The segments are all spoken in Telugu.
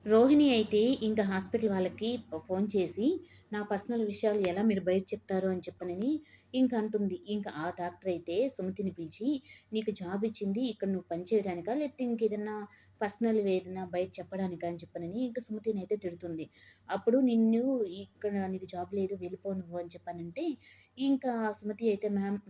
రోహిణి అయితే ఇంకా హాస్పిటల్ వాళ్ళకి ఫోన్ చేసి, నా పర్సనల్ విషయాలు ఎలా మీరు బయట చెప్తారు అని చెప్పనని ఇంక అంటుంది. ఇంక ఆ డాక్టర్ అయితే సుమతిని పిలిచి, "నీకు జాబ్ ఇచ్చింది ఇక్కడ నువ్వు పని చేయడానికా? లేకపోతే ఇంకేదన్నా పర్సనల్‌వి ఏదన్నా బయట చెప్పడానికా?" అని చెప్పనని ఇంక సుమతినైతే తిడుతుంది. అప్పుడు "నిన్ను ఇక్కడ నీకు జాబ్ లేదు వెళ్ళిపో నువ్వు" అని చెప్పనంటే, ఇంకా సుమతి అయితే మేడం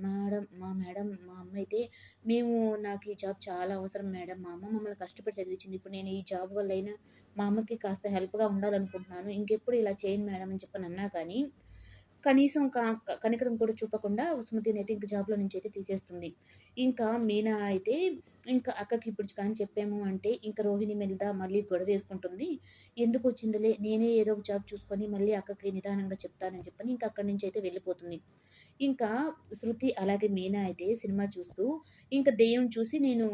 మా అమ్మ అయితే, "మేము నాకు ఈ జాబ్ చాలా అవసరం మేడం. మా అమ్మ మమ్మల్ని కష్టపడి చదివించింది. ఇప్పుడు నేను ఈ జాబ్ వల్లైనా మా అమ్మకి కాస్త హెల్ప్‌గా ఉండాలనుకుంటున్నాను. ఇంకెప్పుడు ఇలా చేయను మేడం అని చెప్పనన్నా కానీ, కనీసం కనికరం కూడా చూపకుండా సుమతినైతే ఇంక జాబ్‌లో నుంచయితే తీసేస్తుంది. ఇంకా మీనా అయితే ఇంకా అక్కకి ఇప్పుడు కానీ చెప్పాము అంటే, ఇంక రోహిణి మీద మళ్ళీ గొడవేసుకుంటుంది. ఎందుకొచ్చిందిలే నేనే ఏదో ఒక జాబ్ చూసుకొని మళ్ళీ అక్కకి నిదానంగా చెప్తానని చెప్పని ఇంక అక్కడి నుంచయితే వెళ్ళిపోతుంది. ఇంకా శృతి అలాగే మీనా అయితే సినిమా చూస్తూ ఇంక దెయ్యం చూసి నేను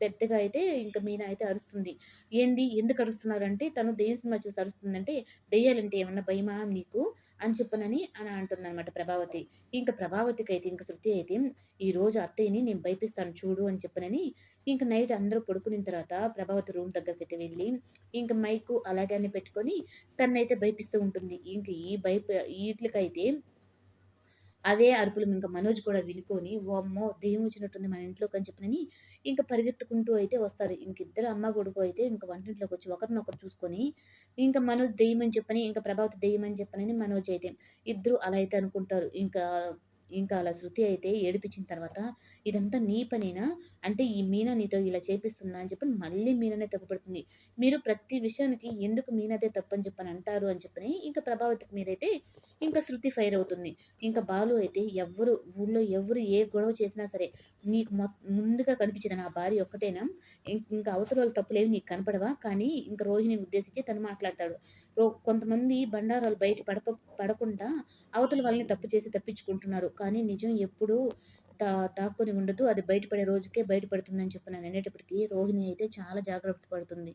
పెద్దగా అయితే ఇంక మీనా అయితే అరుస్తుంది. ఏంది? ఎందుకు అరుస్తున్నారంటే, తను దెయ్యం సినిమా చూసి అరుస్తుందంటే, "దెయ్యాలంటే ఏమన్నా భయమా నీకు?" అని అంటుందనమాట ప్రభావతి. ఇంక ప్రభావతికైతే ఇంక శృతి అయితే, "ఈరోజు అత్తయ్యని నేను భయపిస్తాను చూడు" అని చెప్పనని, ఇంక నైట్ అందరూ పడుకునిన తర్వాత ప్రభావతి రూమ్ దగ్గరికైతే వెళ్ళి, ఇంక మైకు అలాగే అన్ని పెట్టుకొని తననైతే భయపిస్తూ ఉంటుంది. ఇంక ఈట్లికైతే అవే అరుపులు ఇంక మనోజ్ కూడా వినుకొని, వామ్మో! దెయ్యం వచ్చినట్టుంది మన ఇంట్లోకి అని చెప్పనని, ఇంక పరిగెత్తుకుంటూ అయితే వస్తారు. ఇంకిద్దరు అమ్మ, కొడుకు అయితే ఇంక వంటింట్లోకొచ్చి ఒకరినొకరు చూసుకొని, ఇంక మనోజ్ దెయ్యమని చెప్పని, ఇంక ప్రభావతి దెయ్యమని చెప్పనని మనోజ్ అయితే. ఇద్దరు అలా అయితే అనుకుంటారు. ఇంకా అలా శృతి అయితే ఏడిపించిన తర్వాత, "ఇదంతా నీ పనేనా? అంటే ఈ మీనా నీతో ఇలా చేపిస్తుందా?" అని చెప్పని మళ్ళీ మీనానే తప్పుపడుతుంది. "మీరు ప్రతి విషయానికి ఎందుకు మీనాదే తప్పని చెప్పని అంటారు" అని చెప్పని ఇంక ప్రభావతికి మీదైతే ఇంక శృతి ఫైర్ అవుతుంది. ఇంక బాలు అయితే ఊళ్ళో ఎవ్వరు ఏ గొడవ చేసినా సరే, "నీకు ముందుగా కనిపించేది నా భార్య ఒక్కటేనా? ఇంక అవతలోళ్ళ తప్పులేవి నీకు కనపడవా?" కానీ ఇంక రోహిణిని ఉద్దేశించి తను మాట్లాడతాడు. కొంతమంది బండారాలు బయట పడకుండా అవతల వాళ్ళని తప్పు చేసి తప్పించుకుంటున్నారు. కానీ నిజం ఎప్పుడూ దాక్కొని ఉండదు. అది బయటపడే రోజుకే బయటపడుతుందని చెప్పి అనేటప్పటికి రోహిణి అయితే చాలా జాగ్రత్త పడుతుంది.